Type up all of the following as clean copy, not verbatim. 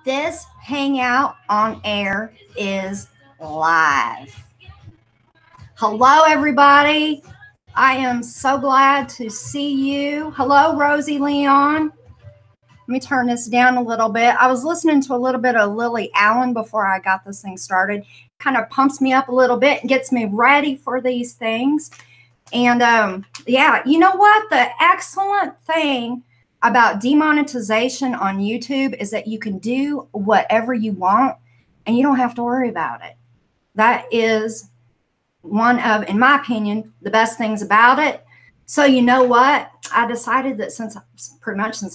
This hangout on air is live. Hello, everybody. I am so glad to see you. Hello, Rosie Leon. Let me turn this down a little bit. I was listening to a little bit of Lily Allen before I got this thing started. Kind of pumps me up a little bit and gets me ready for these things. And yeah, you know what? The excellent thing about demonetization on YouTube is that you can do whatever you want and you don't have to worry about it. That is one of, in my opinion, the best things about it. So you know what? I decided that since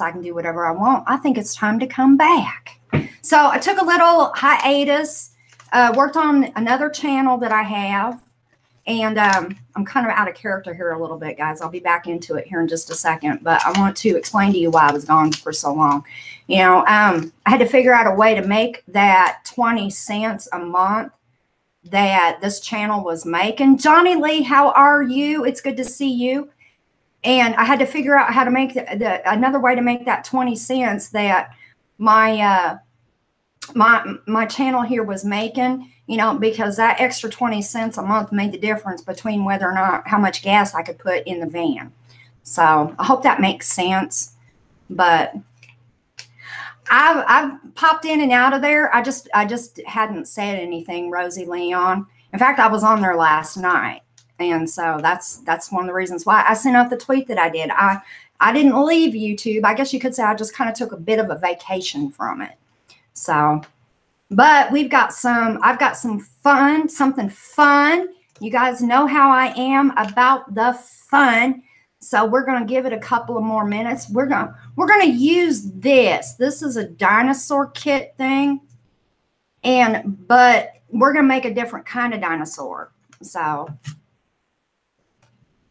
I can do whatever I want, I think it's time to come back. So I took a little hiatus, worked on another channel that I have. And I'm kind of out of character here a little bit, guys. I'll be back into it here in just a second. But I want to explain to you why I was gone for so long. You know, I had to figure out a way to make that 20 cents a month that this channel was making. Johnny Lee, how are you? It's good to see you. And I had to figure out how to make another way to make that 20 cents that my my channel here was making, you know, because that extra 20 cents a month made the difference between whether or not how much gas I could put in the van. So I hope that makes sense. But I've popped in and out of there. I just hadn't said anything, Rosie Leon. In fact, I was on there last night. And so that's one of the reasons why I sent out the tweet that I did. I didn't leave YouTube. I guess you could say I just kind of took a bit of a vacation from it. So, but I've got some fun, something fun. You guys know how I am about the fun. So we're going to give it a couple of more minutes. We're going to use this. This is a dinosaur kit thing. But we're going to make a different kind of dinosaur. So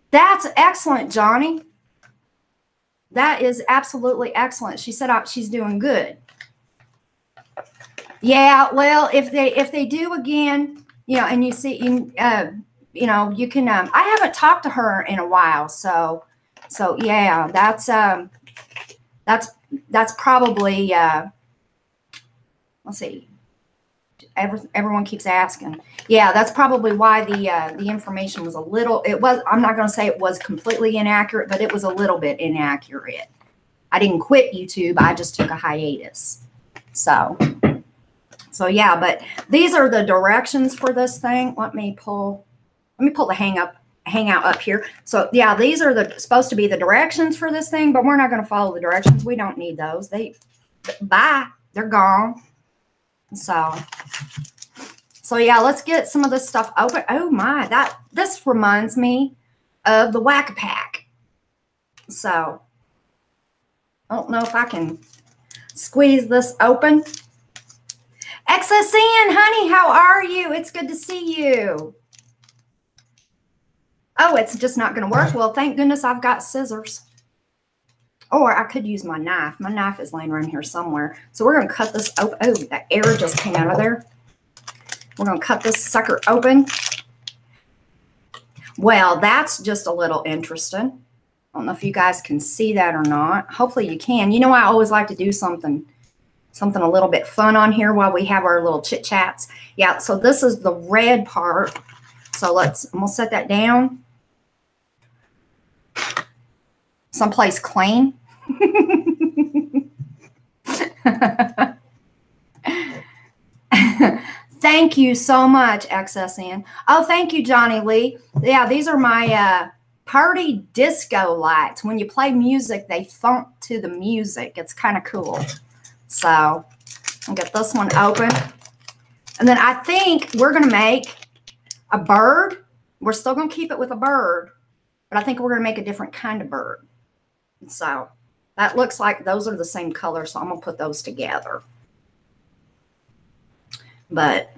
that's excellent, Johnny. That is absolutely excellent. She said she's doing good. Yeah, well, if they do again, you know, and you see, you know, you can. I haven't talked to her in a while, so yeah, that's probably. Let's see. Everyone keeps asking. Yeah, that's probably why the information was a little. It was. I'm not going to say it was completely inaccurate, but it was a little bit inaccurate. I didn't quit YouTube. I just took a hiatus. So yeah, but these are the directions for this thing. Let me pull the hangout up here. So yeah, these are supposed to be the directions for this thing, but we're not going to follow the directions. We don't need those. Bye. They're gone. So yeah, let's get some of this stuff open. Oh my, this reminds me of the Whack-A-Pack. So I don't know if I can squeeze this open. XSN, honey, how are you? It's good to see you. Oh, it's just not going to work. Well, thank goodness I've got scissors. Or I could use my knife. My knife is laying around here somewhere. So we're going to cut this open. Oh, that air just came out of there. We're going to cut this sucker open. Well, that's just a little interesting. I don't know if you guys can see that or not. Hopefully you can. You know, I always like to do something a little bit fun on here while we have our little chit chats. Yeah, so this is the red part. So I'm gonna set that down someplace clean. Thank you so much, XSN. Oh, thank you, Johnny Lee. Yeah, these are my party disco lights. When you play music, they thump to the music. It's kind of cool. So I'll get this one open. And then I think we're going to make a bird. We're still going to keep it with a bird, but I think we're going to make a different kind of bird. So that looks like those are the same color, so I'm going to put those together. But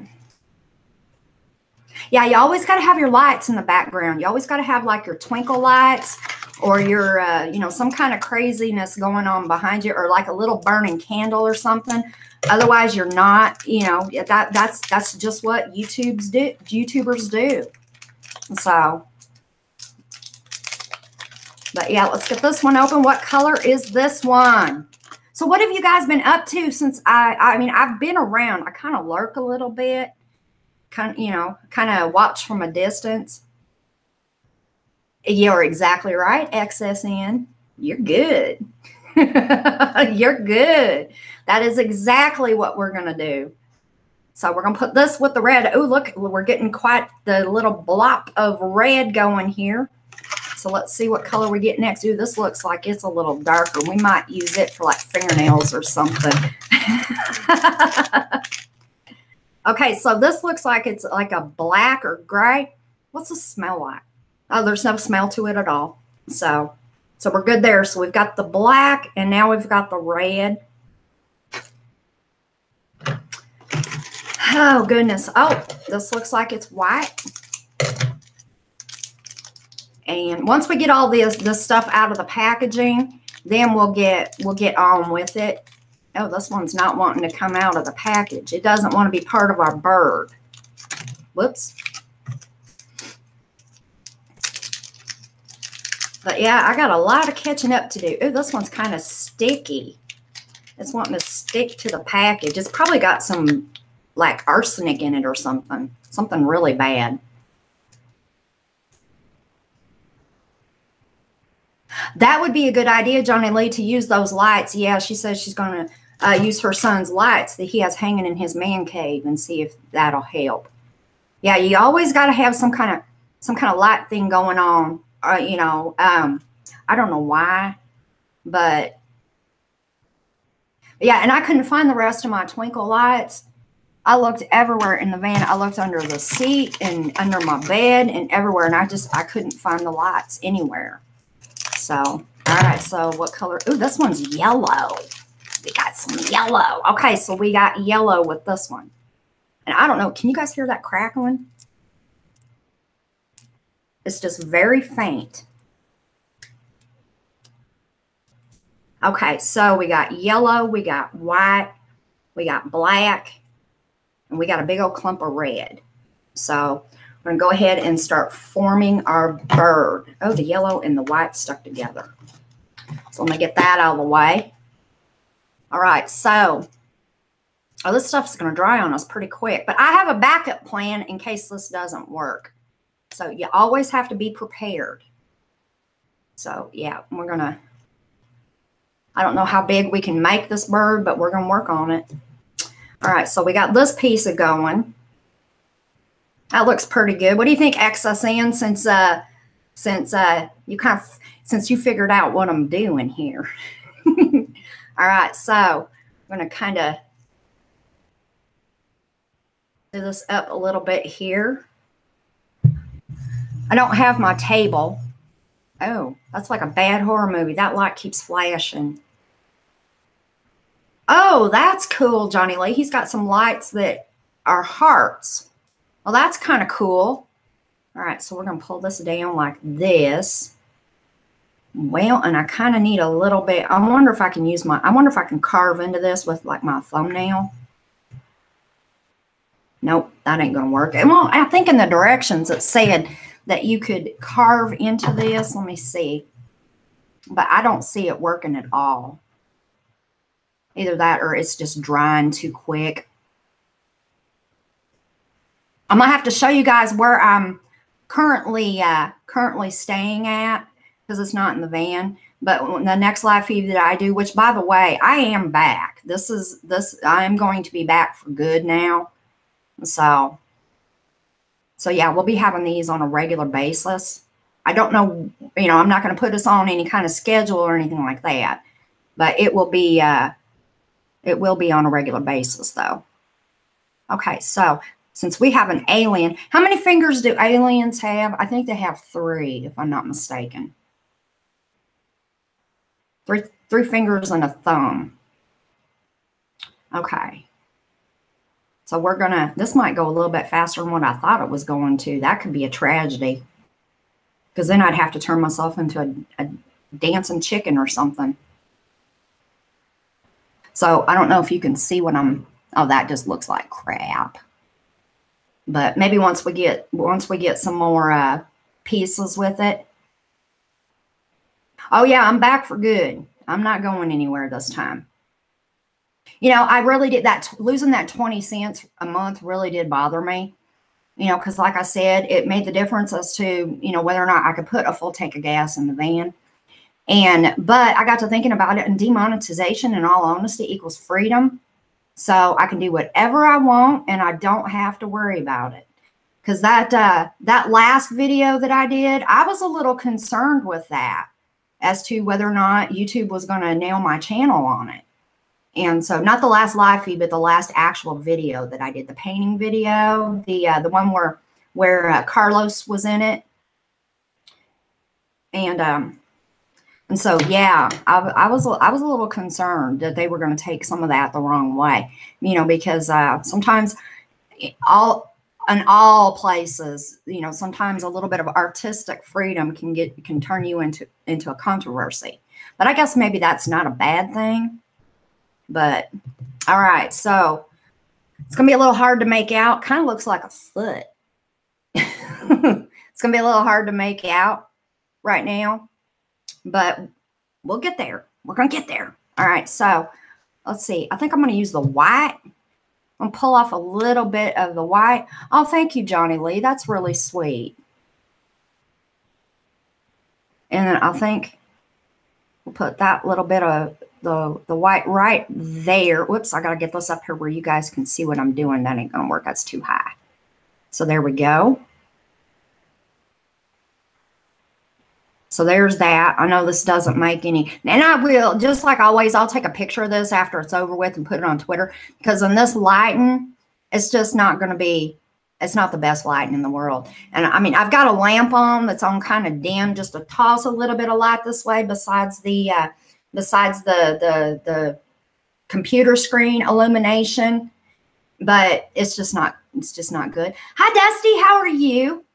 yeah, you always got to have your lights in the background. You always got to have like your twinkle lights or your, you know, some kind of craziness going on behind you, or like a little burning candle or something. Otherwise, you're not, you know, that's just what YouTubers do. So, but yeah, let's get this one open. What color is this one? So what have you guys been up to since I mean, I've been around. I kind of lurk a little bit, kind of watch from a distance. You're exactly right, XSN. You're good. You're good. That is exactly what we're going to do. So we're going to put this with the red. Oh, look, we're getting quite the little blop of red going here. So let's see what color we get next. Ooh, this looks like it's a little darker. We might use it for like fingernails or something. Okay, so this looks like it's like a black or gray. What's it smell like? Oh, there's no smell to it at all. So we're good there. So we've got the black and now we've got the red. Oh, goodness. Oh, this looks like it's white. And once we get all this stuff out of the packaging, then we'll get on with it. Oh, this one's not wanting to come out of the package. It doesn't want to be part of our bird. Whoops. But yeah, I got a lot of catching up to do. Oh, this one's kind of sticky. It's wanting to stick to the package. It's probably got some like arsenic in it or something. Something really bad. That would be a good idea, Johnny Lee, to use those lights. Yeah, she says she's going to use her son's lights that he has hanging in his man cave and see if that'll help. Yeah, you always got to have some kind of light thing going on. I don't know why, but yeah, and I couldn't find the rest of my twinkle lights. I looked everywhere in the van. I looked under the seat and under my bed and everywhere, and I couldn't find the lights anywhere. So, all right, so what color? Ooh, this one's yellow. We got some yellow. Okay, so we got yellow with this one. And I don't know, can you guys hear that crackling? It's just very faint. Okay, so we got yellow, we got white, we got black, and we got a big old clump of red. So we're going to go ahead and start forming our bird. Oh, the yellow and the white stuck together. So let me get that out of the way. All right, so this stuff's going to dry on us pretty quick. But I have a backup plan in case this doesn't work. So you always have to be prepared. So, yeah, we're going to, I don't know how big we can make this bird, but we're going to work on it. All right, so we got this piece of going. That looks pretty good. What do you think, XSN, since you figured out what I'm doing here? All right, so I'm going to kind of do this up a little bit here. I don't have my table. Oh, that's like a bad horror movie. That light keeps flashing. Oh, that's cool, Johnny Lee. He's got some lights that are hearts. Well, that's kind of cool. All right, so we're going to pull this down like this. Well, and I kind of need a little bit. I wonder if I can carve into this with like my thumbnail. Nope, that ain't going to work. Well, I think in the directions it said that you could carve into this. Let me see. But I don't see it working at all. Either that or it's just drying too quick. I'm going to have to show you guys where I'm currently staying at because it's not in the van. But the next live feed that I do, which by the way, I am back. I am going to be back for good now. So yeah, we'll be having these on a regular basis. I don't know, I'm not going to put us on any kind of schedule or anything like that, but it will be on a regular basis though. Okay, so since we have an alien, how many fingers do aliens have? I think they have 3, if I'm not mistaken. Three fingers and a thumb. Okay. So we're gonna, this might go a little bit faster than what I thought it was going to. That could be a tragedy. Because then I'd have to turn myself into a dancing chicken or something. So I don't know if you can see what oh, that just looks like crap. But maybe once we get some more pieces with it. Oh yeah, I'm back for good. I'm not going anywhere this time. You know, I really did that. Losing that 20 cents a month really did bother me, you know, because like I said, it made the difference as to, you know, whether or not I could put a full tank of gas in the van. But I got to thinking about it, and demonetization, in all honesty, equals freedom. So I can do whatever I want and I don't have to worry about it. Because that last video that I did, I was a little concerned with that as to whether or not YouTube was going to nail my channel on it. And so not the last live feed, but the last actual video that I did, the painting video, the one where Carlos was in it. And so, yeah, I was a little concerned that they were going to take some of that the wrong way, you know, because sometimes in all places, you know, sometimes a little bit of artistic freedom can turn you into a controversy. But I guess maybe that's not a bad thing. But all right, so it's going to be a little hard to make out. Kind of looks like a foot. It's going to be a little hard to make out right now. But we'll get there. We're going to get there. All right. So let's see. I think I'm going to use the white. I'm going to pull off a little bit of the white. Oh, thank you, Johnny Lee. That's really sweet. And then I think we'll put that little bit of the white right there. Whoops. I got to get this up here where you guys can see what I'm doing. That ain't going to work. That's too high. So there we go. So there's that. I know this doesn't make any, and I will, just like always, I'll take a picture of this after it's over with and put it on Twitter, because in this lighting, it's just not going to be, it's not the best lighting in the world. And I mean, I've got a lamp on that's on kind of dim, just to toss a little bit of light this way besides the computer screen illumination, but it's just not good. Hi, Dusty. How are you?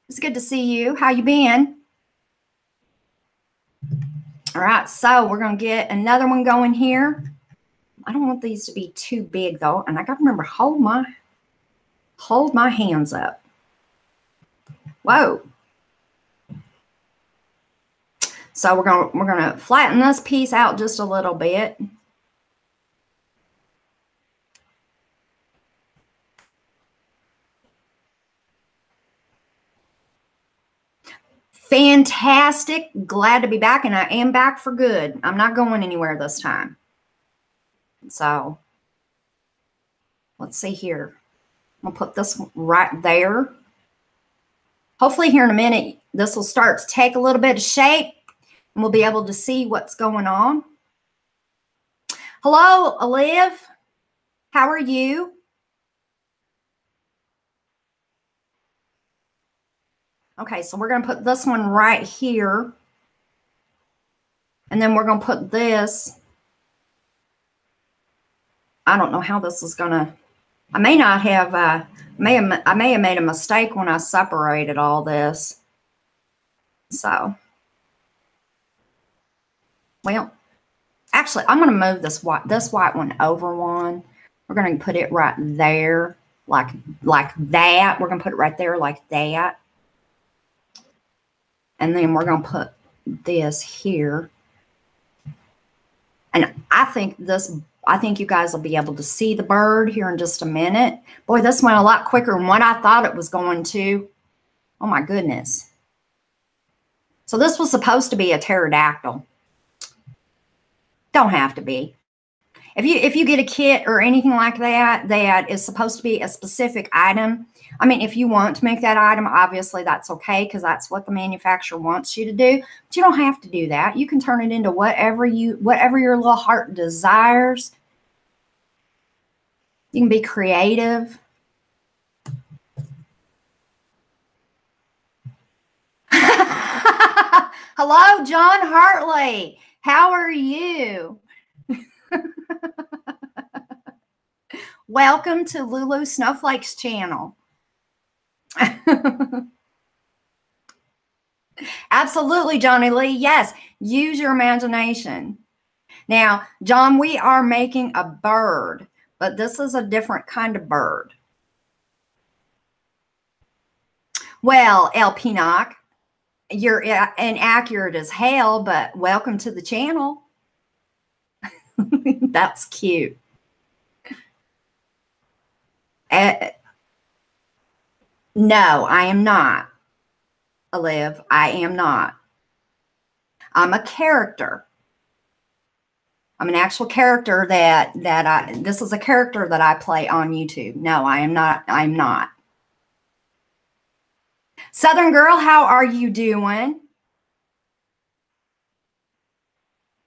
It's good to see you. How you been? All right, so we're going to get another one going here. I don't want these to be too big, though, and I got to remember, hold my hands up. Whoa. So we're going to flatten this piece out just a little bit. Fantastic. Glad to be back, and I am back for good. I'm not going anywhere this time. So let's see here. I'm going to put this right there. Hopefully here in a minute, this will start to take a little bit of shape, and we'll be able to see what's going on. Hello, Olive. How are you? Okay, so we're going to put this one right here. And then we're going to put this. I don't know how this is going to, I may not have, I may have made a mistake when I separated all this. So, well, actually, I'm going to move this white one over one. We're going to put it right there, like that. We're going to put it right there like that. And then we're going to put this here. And I think you guys will be able to see the bird here in just a minute. Boy, this went a lot quicker than what I thought it was going to. Oh my goodness. So this was supposed to be a pterodactyl. Don't have to be. If you get a kit or anything like that, that is supposed to be a specific item. I mean, if you want to make that item, obviously that's okay, because that's what the manufacturer wants you to do. But you don't have to do that. You can turn it into whatever your little heart desires. You can be creative. Hello, John Hartley. How are you? Welcome to Lulu Snowflake's channel. Absolutely, Johnny Lee. Yes, use your imagination. Now, John, we are making a bird, but this is a different kind of bird. Well, El Pinoc, you're inaccurate as hell, but welcome to the channel. That's cute. No, I am not, Olive. I am not. I'm a character. I'm an actual character this is a character that I play on YouTube. No, I am not. I'm not. Southern Girl, how are you doing?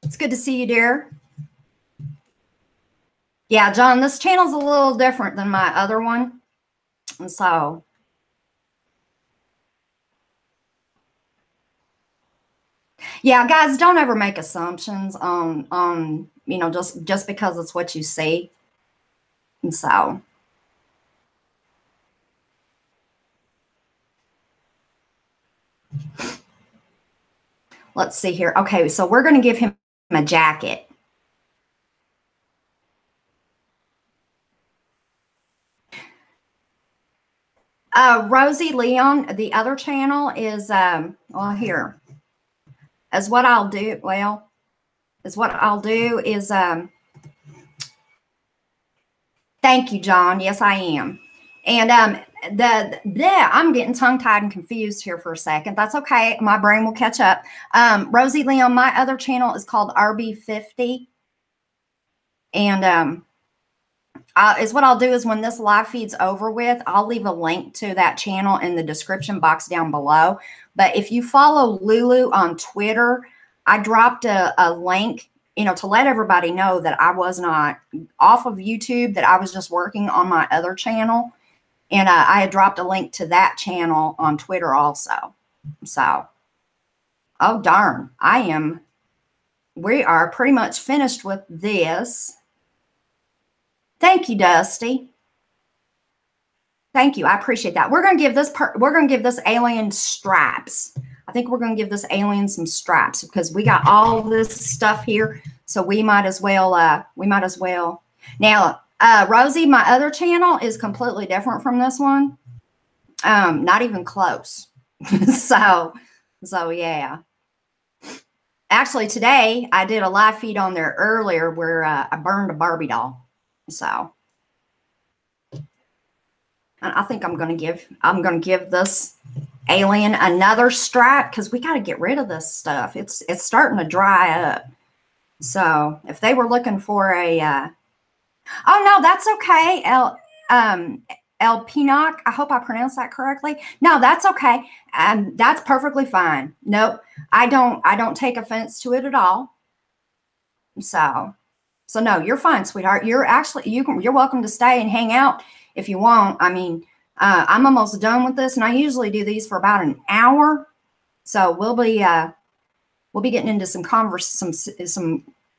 It's good to see you, dear. Yeah, John, this channel's a little different than my other one. And so, yeah, guys, don't ever make assumptions on you know, just because it's what you see. And so, let's see here. Okay, so we're going to give him a jacket. Rosie Leon, the other channel is, well, here. As what I'll do, well, is what I'll do is, thank you, John. Yes, I am. And I'm getting tongue-tied and confused here for a second. That's okay. My brain will catch up. Rosie Leon, my other channel is called RB50. And is what I'll do is when this live feed's over with, I'll leave a link to that channel in the description box down below. But if you follow Lulu on Twitter, I dropped a link, you know, to let everybody know that I was not off of YouTube, that I was just working on my other channel. And I had dropped a link to that channel on Twitter also. So, oh, darn. We are pretty much finished with this. Thank you, Dusty. Thank you. I appreciate that. We're going to give this alien straps. I think we're going to give this alien some straps because we got all this stuff here. So we might as well, Now, Rosie, my other channel is completely different from this one. Not even close. so yeah. Actually, today I did a live feed on there earlier where I burned a Barbie doll. So I think I'm going to give this alien another strap because we got to get rid of this stuff. It's starting to dry up. So if they were looking for a, oh no, that's okay. El Pinoc. I hope I pronounced that correctly. No, that's okay. That's perfectly fine. Nope. I don't take offense to it at all. So no, you're fine, sweetheart. You're welcome to stay and hang out if you want. I mean, I'm almost done with this, and I usually do these for about an hour. So we'll be getting into some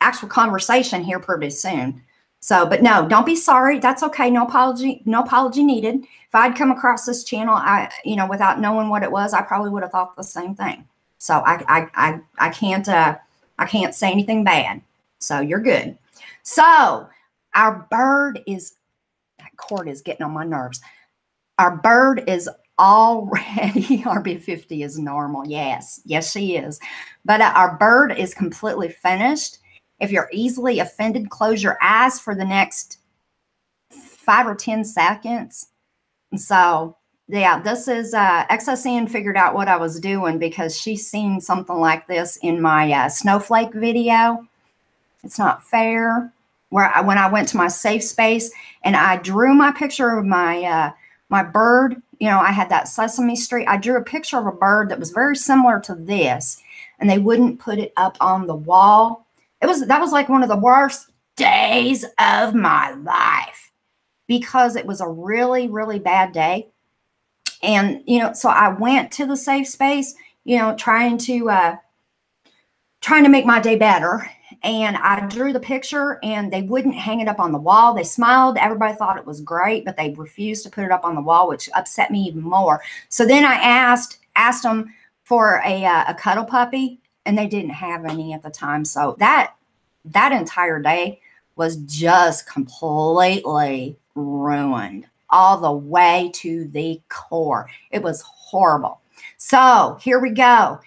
actual conversation here pretty soon. So, but no, don't be sorry. That's okay. No apology needed. If I'd come across this channel, without knowing what it was, I probably would have thought the same thing. So I can't say anything bad. So you're good. So our bird that cord is getting on my nerves. Our bird is already, RB50 is normal. Yes, she is. But our bird is completely finished. If you're easily offended, close your eyes for the next 5 or 10 seconds. And so, yeah, this is XSN figured out what I was doing because she's seen something like this in my Snowflake video. It's not fair. When I went to my safe space and I drew my picture of my my bird, I had that Sesame Street. I drew a picture of a bird that was very similar to this, and they wouldn't put it up on the wall. That was like one of the worst days of my life because it was a really, really bad day. And, so I went to the safe space, trying to make my day better. And I drew the picture and they wouldn't hang it up on the wall. They smiled. Everybody thought it was great, but they refused to put it up on the wall, which upset me even more. So then I asked them for a cuddle puppy, and they didn't have any at the time. So that entire day was just completely ruined all the way to the core. It was horrible. So here we go.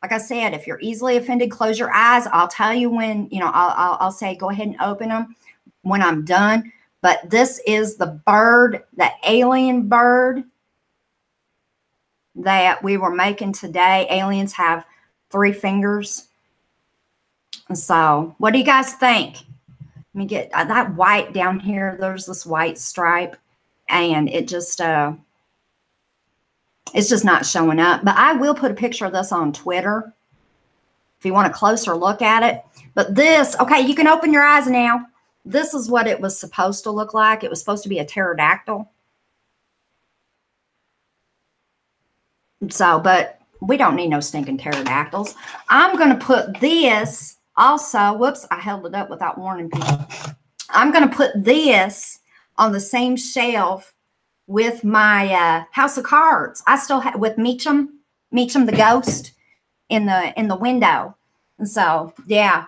Like I said, if you're easily offended, close your eyes. I'll tell you when, I'll say go ahead and open them when I'm done. But this is the bird, the alien bird that we were making today. Aliens have 3 fingers. So what do you guys think? Let me get that white down here. There's this white stripe, and it just it's just not showing up. But I will put a picture of this on Twitter if you want a closer look at it. But this, okay, you can open your eyes now. This is what it was supposed to look like. It was supposed to be a pterodactyl. So, but we don't need no stinking pterodactyls. I'm going to put this also. Whoops, I held it up without warning people. I'm going to put this on the same shelf with my House of Cards. I still have with Meacham the ghost in the window. And so, yeah,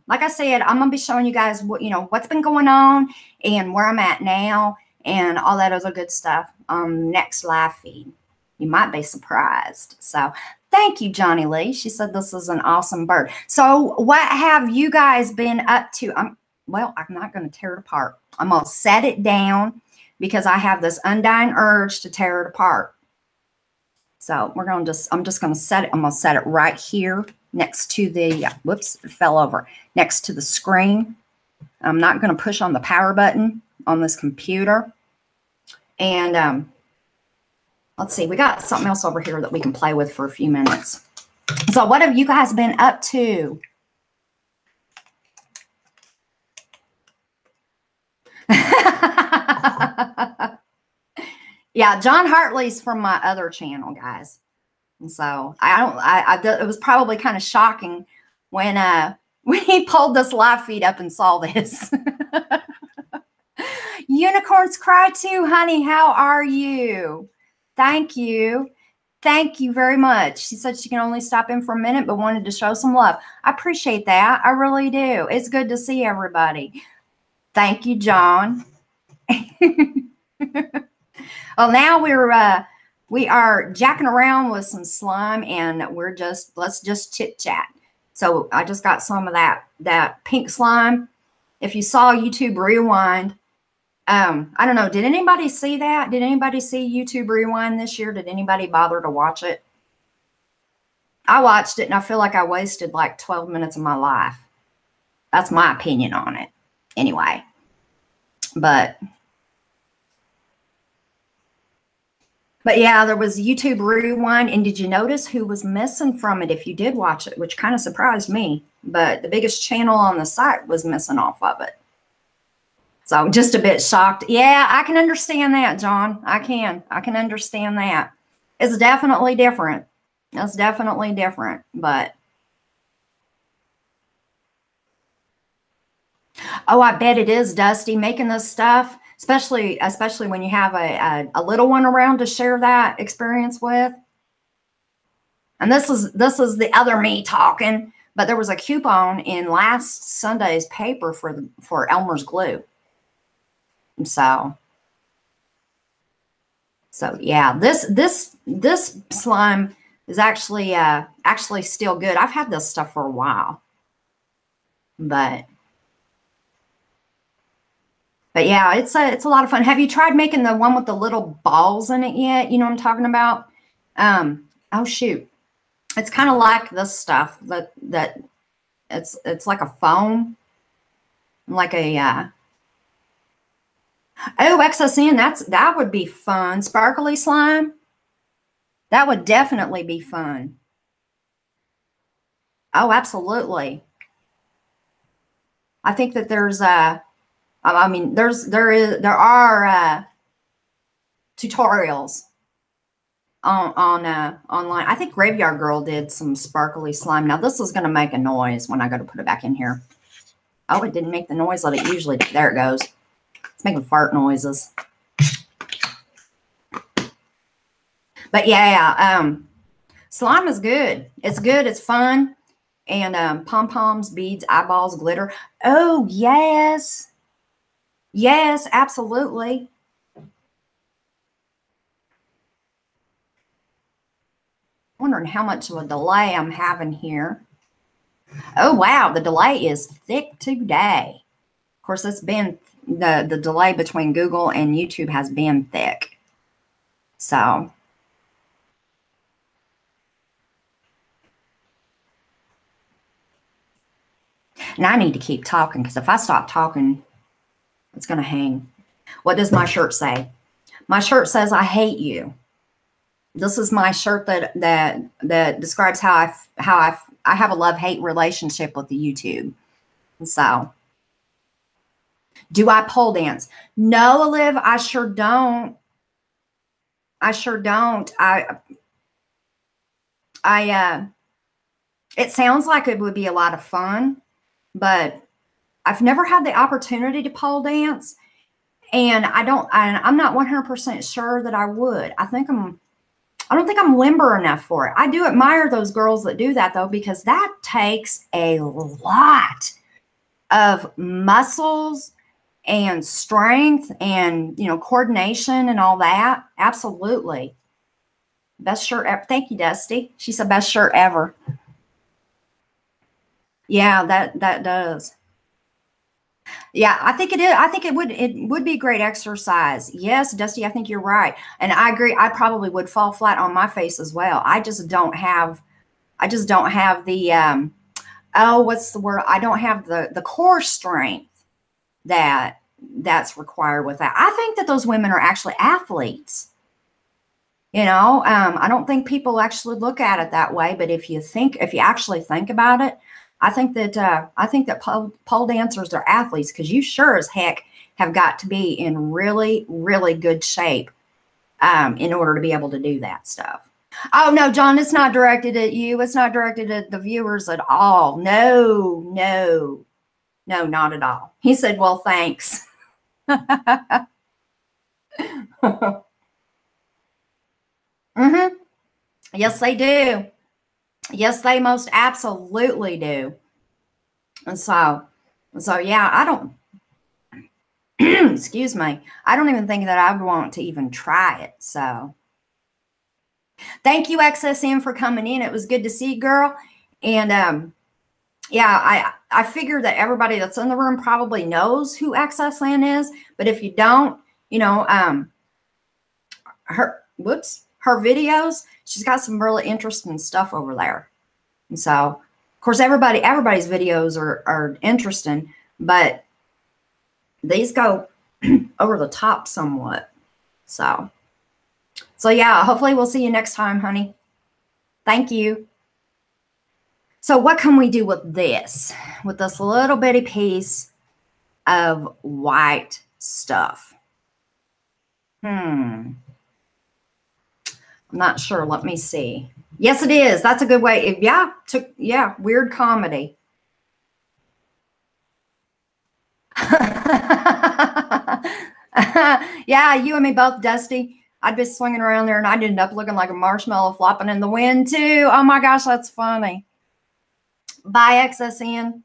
like I said, I'm going to be showing you guys what, what's been going on and where I'm at now and all that other good stuff on next live feed. You might be surprised. So thank you, Johnny Lee. She said this is an awesome bird. So what have you guys been up to? Well, I'm not going to tear it apart. I'm going to set it down because I have this undying urge to tear it apart. So I'm just going to set it. I'm going to set it right here next to the, whoops, it fell over, next to the screen. I'm not going to push on the power button on this computer. And let's see, we got something else over here that we can play with for a few minutes. So what have you guys been up to? Yeah, John Hartley's from my other channel, guys. And so it was probably kind of shocking when he pulled this live feed up and saw this. Unicorns cry too, honey. How are you? Thank you. Thank you very much. She said she can only stop in for a minute, but wanted to show some love. I appreciate that. I really do. It's good to see everybody. Thank you, John. Well, now we are jacking around with some slime, and let's just chit chat. So I just got some of that pink slime. If you saw YouTube Rewind, I don't know. Did anybody see that? Did anybody see YouTube Rewind this year? Did anybody bother to watch it? I watched it, and I feel like I wasted like 12 minutes of my life. That's my opinion on it. Anyway, but yeah, there was YouTube Rewind, and did you notice who was missing from it if you did watch it, which kind of surprised me, but the biggest channel on the site was missing off of it. So just a bit shocked. Yeah, I can understand that, John. I can understand that. It's definitely different. It's definitely different, but oh, I bet it is, Dusty, making this stuff. Especially when you have a little one around to share that experience with. And this is the other me talking, but there was a coupon in last Sunday's paper for Elmer's glue. And so yeah, this slime is actually still good. I've had this stuff for a while, but yeah, it's a lot of fun. Have you tried making the one with the little balls in it yet? You know what I'm talking about? Oh shoot. It's kind of like this stuff that it's like a foam, like a oh, XSN, that would be fun. Sparkly slime. That would definitely be fun. Oh, absolutely. I think that there's I mean, there are tutorials on online. I think Graveyard Girl did some sparkly slime. Now this is going to make a noise when I go to put it back in here. Oh, it didn't make the noise that it usually did. There it goes. It's making fart noises. But yeah, slime is good. It's good. It's fun. And pom-poms, beads, eyeballs, glitter. Oh, yes. Yes, Wondering how much of a delay I'm having here. Oh, wow. The delay is thick today. Of course, it's been the delay between Google and YouTube has been thick. So. And I need to keep talking because if I stop talking, it's going to hang. What does my shirt say? My shirt says, I hate you. This is my shirt that describes how I have a love-hate relationship with the YouTube. So, do I pole dance? No, Olive, I sure don't. I sure don't. It sounds like it would be a lot of fun, but I've never had the opportunity to pole dance, and I'm not 100% sure that I would. I don't think I'm limber enough for it. I do admire those girls that do that though, because that takes a lot of muscles and strength and, coordination and all that. Absolutely. Best shirt ever. Thank you, Dusty. She said best shirt ever. Yeah, that does. Yeah, I think it is. I think it would be great exercise. Yes, Dusty, I think you're right. And I agree. I probably would fall flat on my face as well. I just don't have the what's the word? I don't have the core strength that's required with that. I think that those women are actually athletes. I don't think people actually look at it that way, but if you actually think about it, I think that pole dancers are athletes, because you sure as heck have got to be in really, really good shape in order to be able to do that stuff. Oh, no, John, it's not directed at you. It's not directed at the viewers at all. No, not at all. He said, well, thanks. Mm-hmm. Yes, they do. Yes, they most absolutely do. And so yeah, I don't, excuse me, I don't even think that I would want to even try it. So thank you, XSM, for coming in. It was good to see you, girl. And yeah, I figure that everybody that's in the room probably knows who XSN is, but if you don't, her videos, she's got some really interesting stuff over there. And so, of course, everybody's videos are interesting, but these go over the top somewhat. So yeah, hopefully we'll see you next time, honey. Thank you. So what can we do with this little bitty piece of white stuff? I'm not sure. Let me see. Yes, it is. That's a good way. Yeah, weird comedy. Yeah, you and me both, Dusty. I'd be swinging around there and I'd end up looking like a marshmallow flopping in the wind too. Oh my gosh, that's funny. Bye, XSN.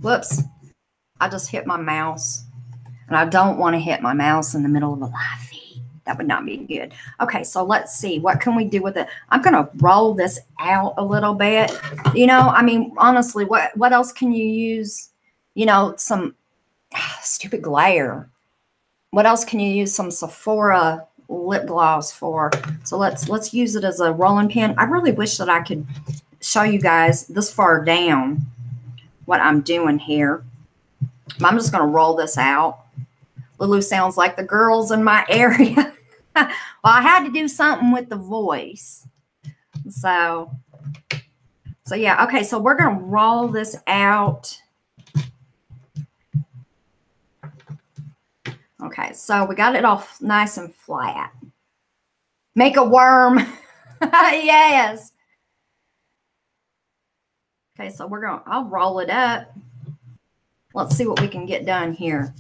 Whoops. I just hit my mouse. And I don't want to hit my mouse in the middle of a live feed. That would not be good. Okay, so let's see. What can we do with it? I'm going to roll this out a little bit. I mean, honestly, what else can you use? Some stupid glare. What else can you use some Sephora lip gloss for? So let's use it as a rolling pin. I really wish that I could show you guys this far down what I'm doing here. I'm just going to roll this out. Lulu sounds like the girls in my area. Well, I had to do something with the voice. So yeah. Okay, so we're going to roll this out. Okay, so we got it all nice and flat. Make a worm. Yes. Okay, so I'll roll it up. Let's see what we can get done here.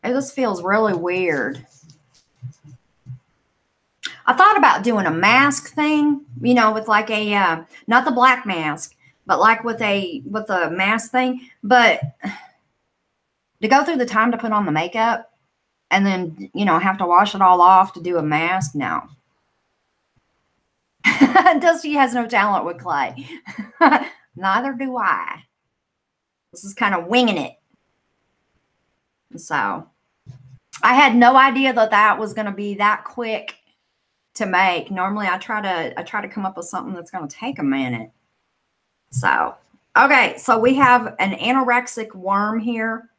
Oh, this feels really weird. I thought about doing a mask thing, with like a, not the black mask, but like with a mask thing. But to go through the time to put on the makeup and then, have to wash it all off to do a mask, no. Dusty has no talent with clay. Neither do I. This is kind of winging it. So I had no idea that that was going to be that quick to make. Normally I try to come up with something that's going to take a minute. So, okay. So we have an anorexic worm here.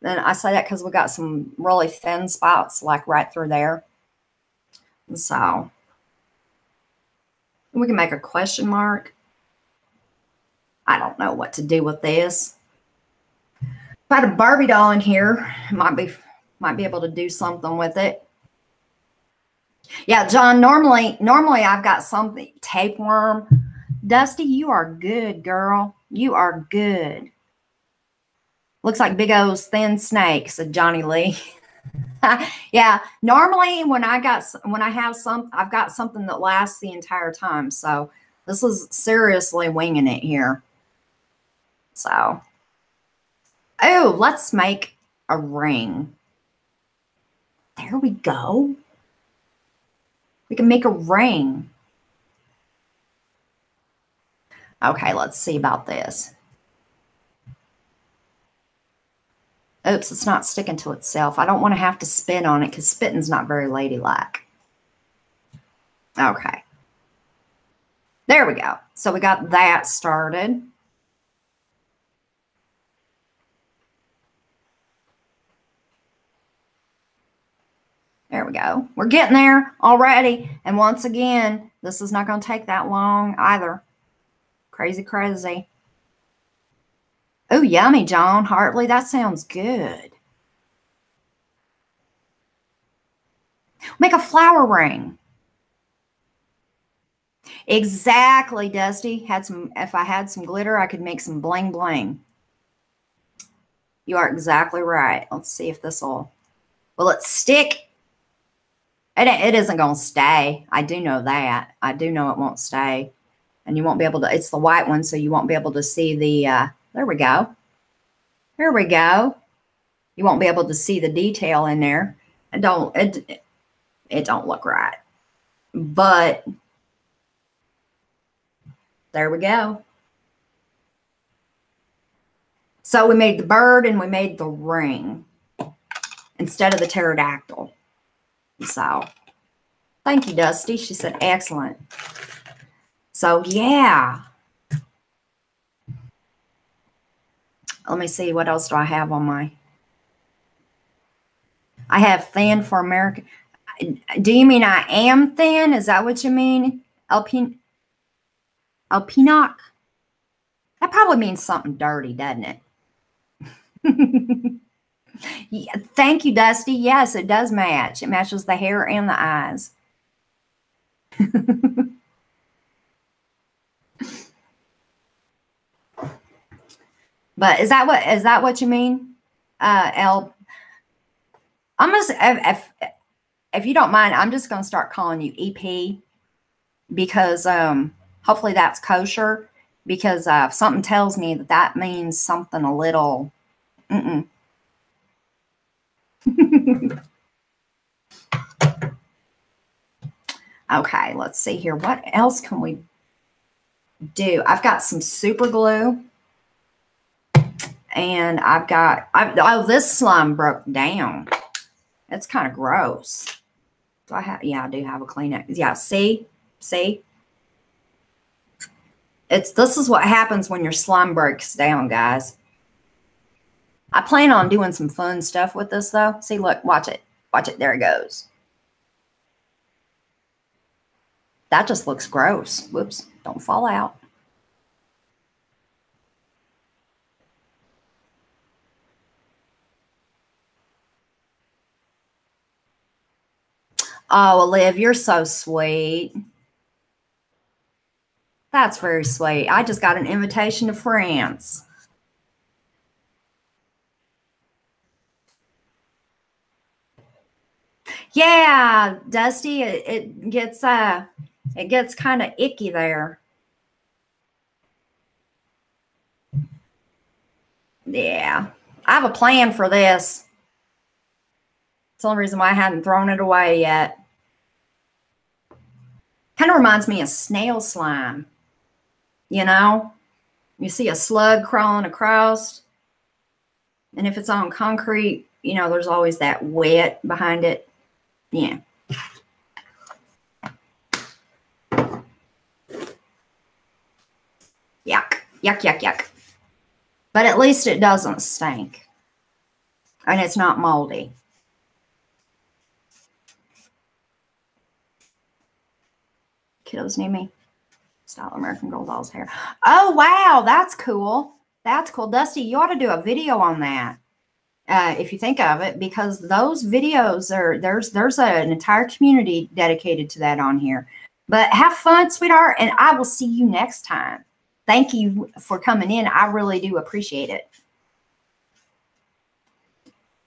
Then I say that because we got some really thin spots like right through there. And so we can make a question mark. I don't know what to do with this. If I had a Barbie doll in here, might be able to do something with it. Yeah, John, normally I've got something. Tapeworm. Dusty, you are good, girl. You are good. Looks like big old thin snake, said Johnny Lee. Yeah, normally when I've got something that lasts the entire time. So this is seriously winging it here. So, oh, let's make a ring. There we go. We can make a ring. Okay, let's see about this. Oops, it's not sticking to itself. I don't want to have to spit on it because spitting's not very ladylike. Okay. There we go. So we got that started. There we go. We're getting there already. And once again, this is not going to take that long either. Crazy, crazy. Oh, yummy, John Hartley. That sounds good. Make a flower ring. Exactly, Dusty. If I had some glitter, I could make some bling bling. You are exactly right. Let's see if this will it stick? It isn't going to stay. I do know that. I do know it won't stay. And you won't be able to, it's the white one, so you won't be able to see the, there we go. There we go. You won't be able to see the detail in there. It don't look right. But there we go. So we made the bird and we made the ring instead of the pterodactyl. So thank you, Dusty. She said, excellent. So yeah. Let me see. What else do I have on my? I have thin for American. Do you mean I am thin? Is that what you mean? Alpinoc? That probably means something dirty, doesn't it? Yeah, thank you, Dusty. Yes, it does match. It matches the hair and the eyes. But is that what you mean? El, I'm gonna if you don't mind, I'm just gonna start calling you EP because hopefully that's kosher. Because something tells me that means something a little. Okay, let's see here. What else can we do? I've got some super glue. And oh, this slime broke down. It's kind of gross. Do I have, yeah, I do have a Kleenex. Yeah, see? This is what happens when your slime breaks down, guys. I plan on doing some fun stuff with this though. See, look, watch it. Watch it, there it goes. That just looks gross. Whoops, don't fall out. Oh, Liv, you're so sweet. That's very sweet. I just got an invitation to France. Yeah, Dusty, it gets kind of icky there. Yeah, I have a plan for this. It's the only reason why I hadn't thrown it away yet. Kind of reminds me of snail slime. You know, you see a slug crawling across, and if it's on concrete, you know, there's always that wet behind it. Yeah. Yuck, yuck, yuck, yuck. But at least it doesn't stink. And it's not moldy. Kiddos need me. Style American Girl Doll's hair. Oh, wow. That's cool. That's cool. Dusty, you ought to do a video on that. If you think of it, because those videos are, there's an entire community dedicated to that on here. But have fun, sweetheart, and I will see you next time. Thank you for coming in. I really do appreciate it.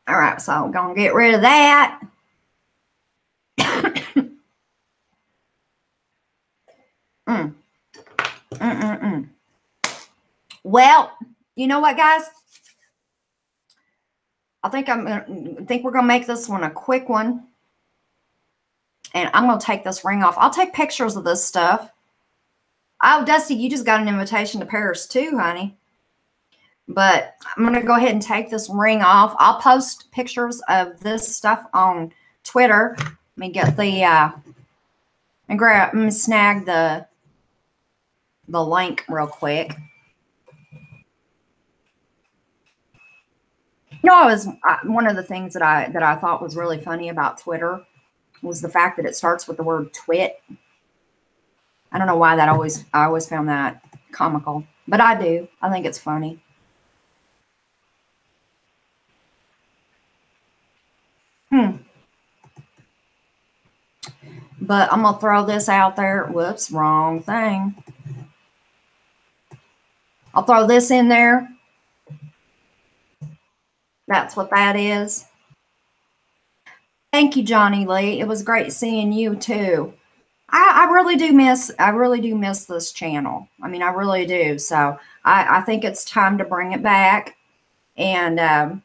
All right, so I'm going to get rid of that. Well, you know what, guys? I think we're gonna make this one a quick one, and I'm gonna take this ring off. I'll take pictures of this stuff. Oh, Dusty, you just got an invitation to Paris too, honey. But I'm gonna go ahead and take this ring off. I'll post pictures of this stuff on Twitter. Let me get the let me snag the link real quick. You know, one of the things that I thought was really funny about Twitter was the fact that it starts with the word twit. I don't know why I always found that comical, but I do. I think it's funny. But I'm gonna throw this out there. Whoops, wrong thing. I'll throw this in there. That's what that is. Thank you, Johnny Lee. It was great seeing you too. I really do miss this channel. I mean, I really do. So I think it's time to bring it back and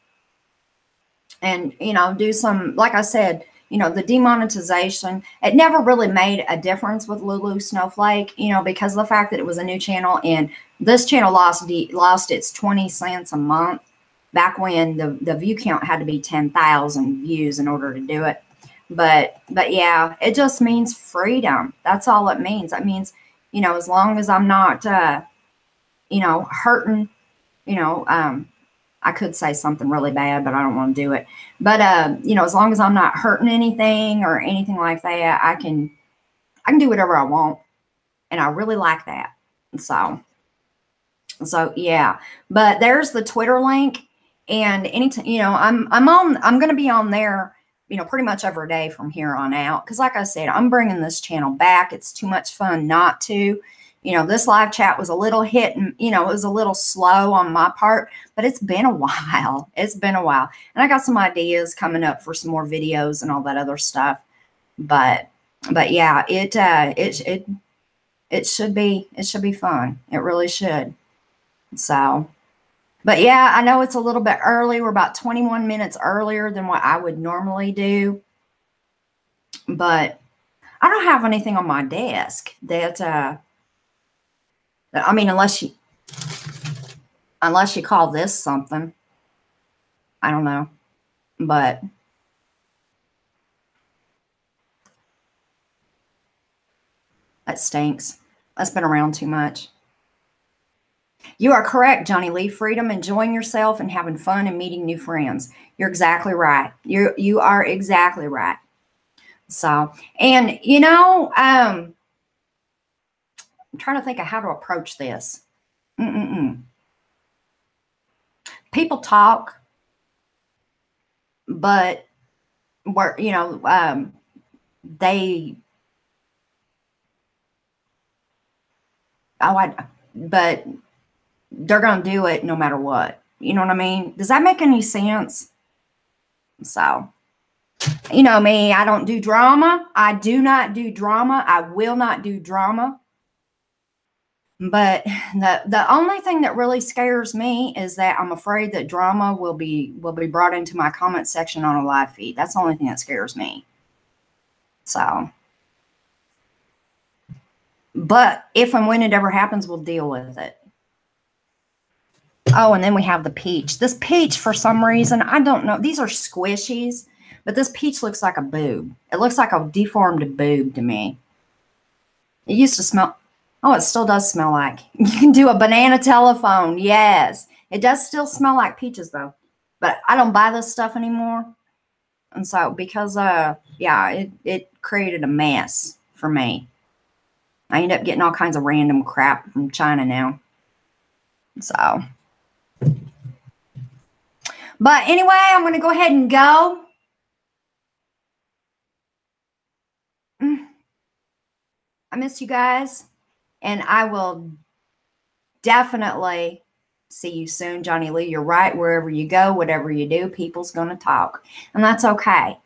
you know, do some, like I said, you know, the demonetization, it never really made a difference with Lulu Snowflake, you know, because of the fact that it was a new channel, and this channel lost its 20 cents a month back when the view count had to be 10,000 views in order to do it. But yeah, it just means freedom. That's all it means. That means, you know, as long as I'm not, you know, hurting, you know, I could say something really bad, but I don't want to do it. But, you know, as long as I'm not hurting anything or anything like that, I can do whatever I want. And I really like that. So yeah, but there's the Twitter link, and anytime, you know, I'm going to be on there, you know, pretty much every day from here on out. Cause like I said, I'm bringing this channel back. It's too much fun not to. You know, this live chat was a little hit and, you know, it was a little slow on my part, but it's been a while. It's been a while. And I got some ideas coming up for some more videos and all that other stuff. But yeah, it should be fun. It really should. So, but yeah, I know it's a little bit early. We're about 21 minutes earlier than what I would normally do. But I don't have anything on my desk that, I mean, unless you call this something, I don't know, but that stinks. That's been around too much. You are correct, Johnny Lee. Freedom, enjoying yourself and having fun and meeting new friends. You're exactly right. You are exactly right. So, and you know, I'm trying to think of how to approach this. People talk, but we're, you know, but they're going to do it no matter what. You know what I mean? Does that make any sense? So, you know me, I don't do drama. I do not do drama. I will not do drama. But the only thing that really scares me is that I'm afraid that drama will be brought into my comment section on a live feed. That's the only thing that scares me. So, But if and when it ever happens, we'll deal with it. Oh, and then we have the peach. This peach, for some reason, I don't know. These are squishies, but this peach looks like a boob. It looks like a deformed boob to me. It used to smell. Oh, it still does smell like. You can do a banana telephone. Yes. It does still smell like peaches, though. But I don't buy this stuff anymore. And so, because, yeah, it created a mess for me. I end up getting all kinds of random crap from China now. So. But anyway, I'm going to go ahead and go. I miss you guys. And I will definitely see you soon, Johnny Lee. You're right. Wherever you go, whatever you do, people's going to talk. And that's okay.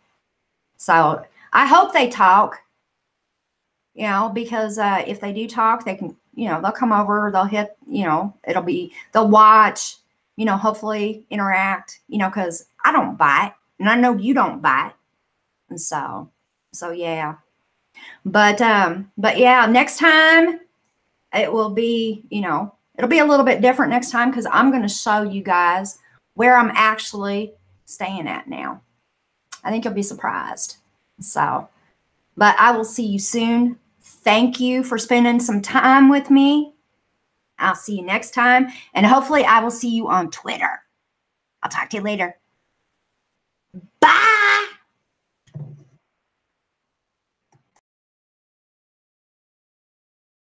So I hope they talk, because if they do talk, they can, they'll come over, they'll hit, they'll watch, hopefully interact, because I don't bite. And I know you don't bite. And so yeah. But yeah, next time it will be, it'll be a little bit different next time because I'm going to show you guys where I'm actually staying at now. I think you'll be surprised. So, but I will see you soon. Thank you for spending some time with me. I'll see you next time. And hopefully I will see you on Twitter. I'll talk to you later. Bye.